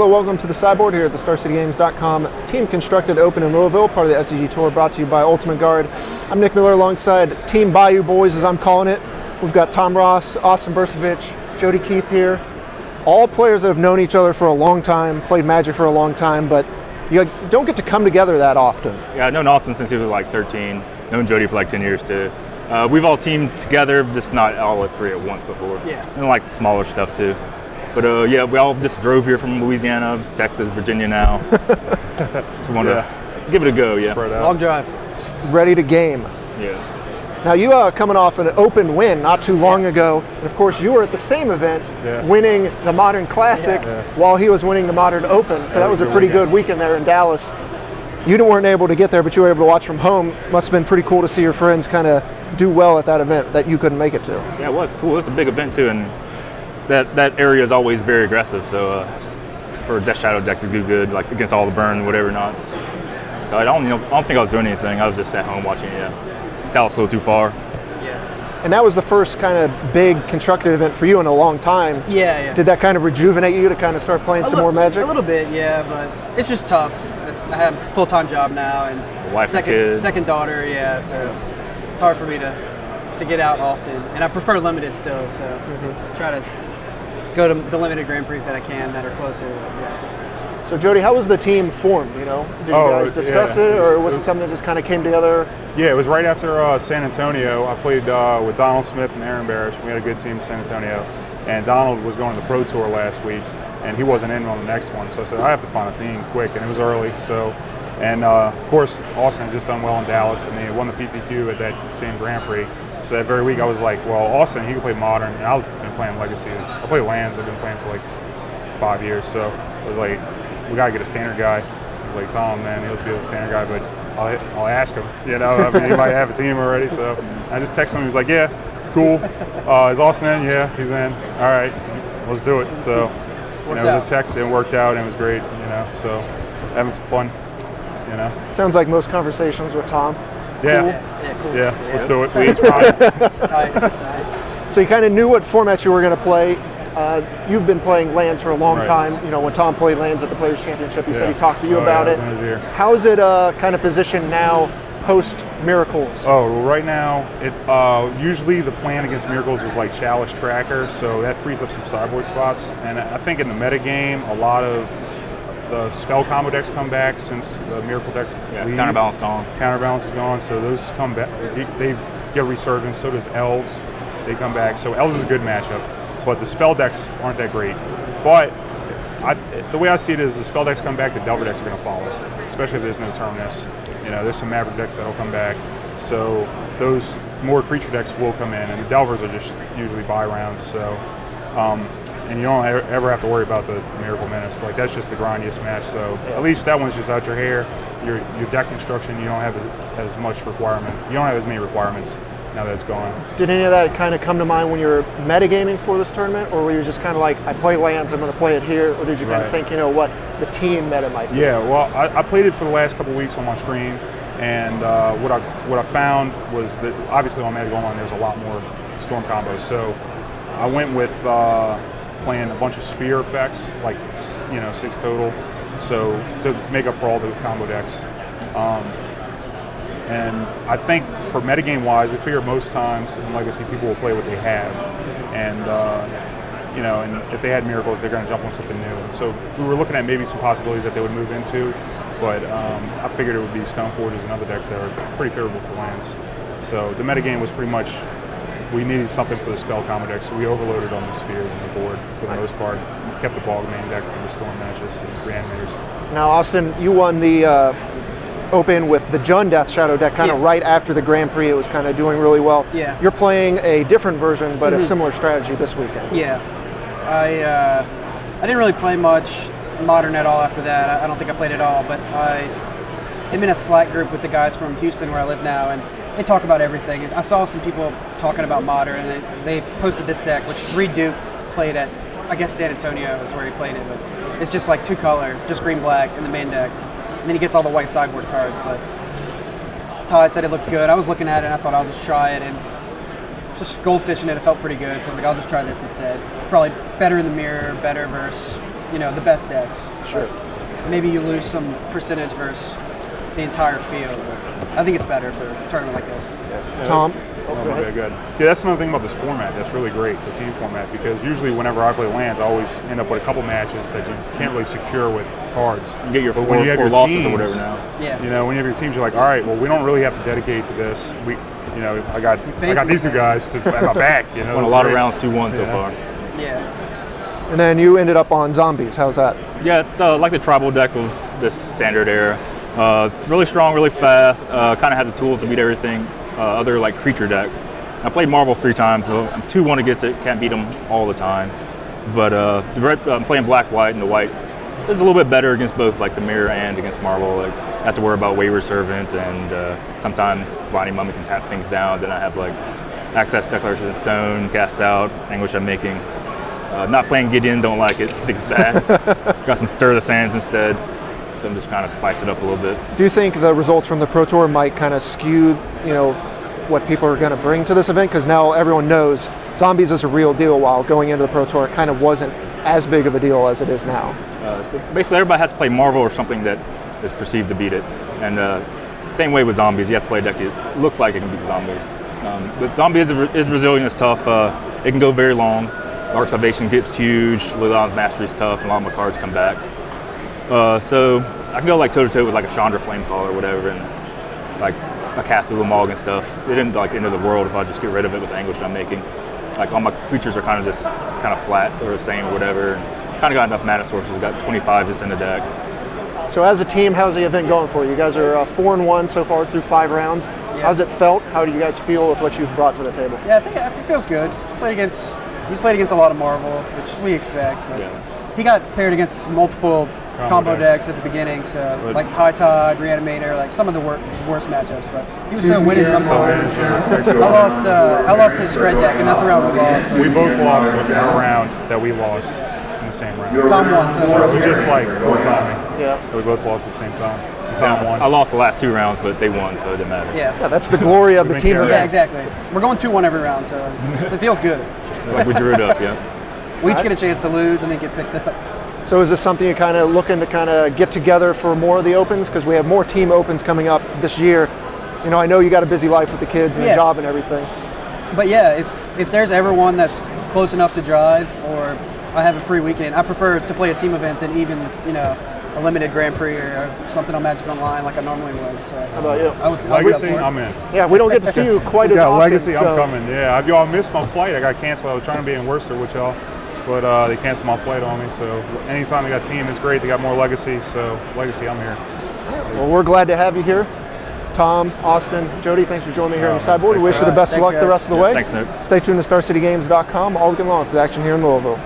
Hello, welcome to the sideboard here at the StarCityGames.com Team Constructed Open in Louisville, part of the SCG Tour, brought to you by Ultimate Guard. I'm Nick Miller alongside Team Bayou Boys, as I'm calling it. We've got Tom Ross, Austin Bursavich, Jody Keith here. All players that have known each other for a long time, played Magic for a long time, but you don't get to come together that often. Yeah, I've known Austin since he was like 13, known Jody for like 10 years too. We've all teamed together, just not all at three at once before. Yeah. And like smaller stuff too. But yeah, we all just drove here from Louisiana, Texas, Virginia now. Just want to give it a go, yeah. Long drive. Ready to game. Yeah. Now you coming off an open win not too long ago, and of course you were at the same event winning the Modern Classic while he was winning the Modern Open, so that was a pretty good weekend there in Dallas. You weren't able to get there, but you were able to watch from home. Must have been pretty cool to see your friends kind of do well at that event that you couldn't make it to. Yeah, it was cool. It's a big event too, and that area is always very aggressive, so for a Death Shadow deck to do good, like against all the burn, whatever not. So I don't think I was doing anything. I was just at home watching it. Dallas a little too far. Yeah. And that was the first kind of big constructed event for you in a long time. Yeah. Did that kind of rejuvenate you to kind of start playing some more Magic? A little bit, yeah, but it's just tough. I have a full-time job now and wife and kid. Second daughter, yeah, so it's hard for me to get out often. And I prefer limited still, so try to go to the limited Grand Prix that I can that are closer. Yeah. So Jody, how was the team formed? Did you guys discuss it, or was it something that just kind of came together? Yeah, it was right after San Antonio. I played with Donald Smith and Aaron Barish. We had a good team in San Antonio, and Donald was going to the Pro Tour last week, and he wasn't in on the next one. So I said I have to find a team quick, and it was early. So, and of course Austin had just done well in Dallas, and they won the PTQ at that same Grand Prix. So that very week I was like, well, Austin, he can play Modern, and I've been playing Legacy. I play Lands. I've been playing for like 5 years. So I was like, we got to get a standard guy. I was like, Tom, man, he'll be a standard guy, but I'll ask him. I mean, he might have a team already. So I just texted him. He was like, yeah, cool. Is Austin in? Yeah, he's in. All right, let's do it. So it was a text, and it worked out, and it was great. So having some fun. Sounds like most conversations with Tom. Yeah. Cool. Yeah, cool. Yeah, let's do it. Nice. So you kind of knew what format you were going to play. You've been playing Lands for a long time. When Tom played Lands at the Players Championship, he said he talked to you about it. How is it kind of positioned now post Miracles? Oh, well, right now, usually the plan against Miracles was like Chalice Tracker, so that frees up some sideboard spots. And I think in the meta game, a lot of the spell combo decks come back since the Miracle decks leave. Counterbalance gone. Counterbalance is gone, so those come back. They get resurgence. So does Elves. They come back. So Elves is a good matchup, but the spell decks aren't that great. But the way I see it is, the spell decks come back, the Delver decks are going to follow, especially if there's no Terminus. There's some Maverick decks that'll come back. So those more creature decks will come in, and the Delvers are just usually buy rounds. So. And you don't ever have to worry about the Miracle Menace. Like, that's just the grindiest match. So at least that one's just out your hair. Your deck construction, you don't have as much requirement. You don't have as many requirements now that it's gone. Did any of that kind of come to mind when you were metagaming for this tournament, or were you just kind of like, I play Lands, I'm going to play it here, or did you kind of think, what the team meta might be? Yeah, well, I played it for the last couple of weeks on my stream, and what I found was that obviously on Magic Online there's a lot more Storm combos. So I went with playing a bunch of sphere effects, like 6 total, so to make up for all the combo decks. And I think for metagame wise, we figure most times in Legacy people will play what they have, and and if they had Miracles, they're going to jump on something new. And so we were looking at maybe some possibilities that they would move into, but I figured it would be Stoneforges and other decks that are pretty favorable for lands. So the metagame was pretty much, we needed something for the spell combo deck, so we overloaded on the spheres on the board for the most part. Kept the ball main deck for the storm matches and reanimators. Now, Austin, you won the Open with the Jund Death Shadow deck kind of right after the Grand Prix. It was kind of doing really well. Yeah. You're playing a different version, but a similar strategy this weekend. Yeah. I didn't really play much Modern at all after that. I don't think I played at all, but I'm in a Slack group with the guys from Houston where I live now, and they talk about everything. And I saw some people talking about Modern, and they posted this deck, which Reed Duke played at, I guess San Antonio is where he played it, but it's just like 2-color, just green-black in the main deck. And then he gets all the white sideboard cards, but Ty said it looked good. I was looking at it, and I thought I'll just try it, and just goldfishing it felt pretty good, so I was like, I'll just try this instead. It's probably better in the mirror, better versus the best decks. Sure. Maybe you lose some percentage versus the entire field. I think it's better for a tournament like this. Yeah. Tom? Okay, good. Yeah, that's another thing about this format that's really great, the team format, because usually whenever I play lands, I always end up with a couple matches that you can't really secure with cards. You get your but four losses teams, or whatever now. Yeah. When you have your teams, you're like, all right, well, we don't really have to dedicate to this. I got these two guys to at my back. Won a lot of rounds 2-1 so far. Yeah. And then you ended up on zombies. How's that? Yeah, it's like the tribal deck of this standard era. It's really strong, really fast. Kind of has the tools to beat everything. Other like creature decks. I played Marvel 3 times, so I'm 2-1 against it. Can't beat them all the time. But I'm playing black-white, and the white is a little bit better against both like the mirror and against Marvel. Like I have to worry about Wayward Servant, and sometimes Blinding Mummy can tap things down. Then I have like Access Declaration of Stone, Cast Out, Anguish Unmaking. Not playing Gideon, don't like it. Think it's bad. Got some Stir the Sands instead. So I'm just kind of spice it up a little bit. Do you think the results from the Pro Tour might kind of skew, what people are going to bring to this event? Because now everyone knows zombies is a real deal, while going into the Pro Tour it kind of wasn't as big of a deal as it is now. So basically everybody has to play Marvel or something that is perceived to beat it. And same way with zombies, you have to play a deck that looks like it can beat zombies. But zombie is resilient, it's tough. It can go very long. Dark Salvation gets huge, Ludon's Mastery is tough, and a lot of my cards come back. So I can go like toe-to-toe with like a Chandra Flamecall or whatever, and like a Cast Ulamog and stuff. It isn't like the end of the world if I just get rid of it with Anguish Unmaking. Like all my creatures are kind of just kind of flat or the same or whatever. And kind of got enough mana sources, got 25 just in the deck. So as a team, how's the event going for you? You guys are 4-1 so far through 5 rounds. Yeah. How's it felt? How do you guys feel with what you've brought to the table? Yeah, I think it feels good. He's played against a lot of Marvel, which we expect. But he got paired against multiple combo decks at the beginning, so like High Tide, Reanimator, like some of the worst matchups, but he was still winning sometimes. I lost his Shred deck, and that's the round we lost. We both lost a round that we lost in the same round. Tom won, so we just like no timing. Yeah. We both lost at the same time. Tom won. I lost the last 2 rounds, but they won, so it didn't matter. Yeah, that's the glory of the team event. Yeah, exactly. We're going 2-1 every round, so it feels good. It's like we drew it up, yeah. We each get a chance to lose and then get picked up. So is this something you're kind of looking to kind of get together for more of the opens? Because we have more team opens coming up this year. I know you got a busy life with the kids and the job and everything. But yeah, if there's ever one that's close enough to drive, or I have a free weekend, I prefer to play a team event than even, a limited Grand Prix or something on Magic Online like I normally would. So how about you? Legacy, I'm in. Yeah, we don't get to see you quite as often. Legacy, I'm coming. Yeah, y'all missed my flight. I got canceled. I was trying to be in Worcester with y'all, but they canceled my flight on me. So anytime they got team, it's great. They got more Legacy. So Legacy, I'm here. Well, we're glad to have you here. Tom, Austin, Jody, thanks for joining me here on the sideboard. We wish you the best of luck the rest of the way. Thanks, Nick. Stay tuned to StarCityGames.com all weekend long for the action here in Louisville.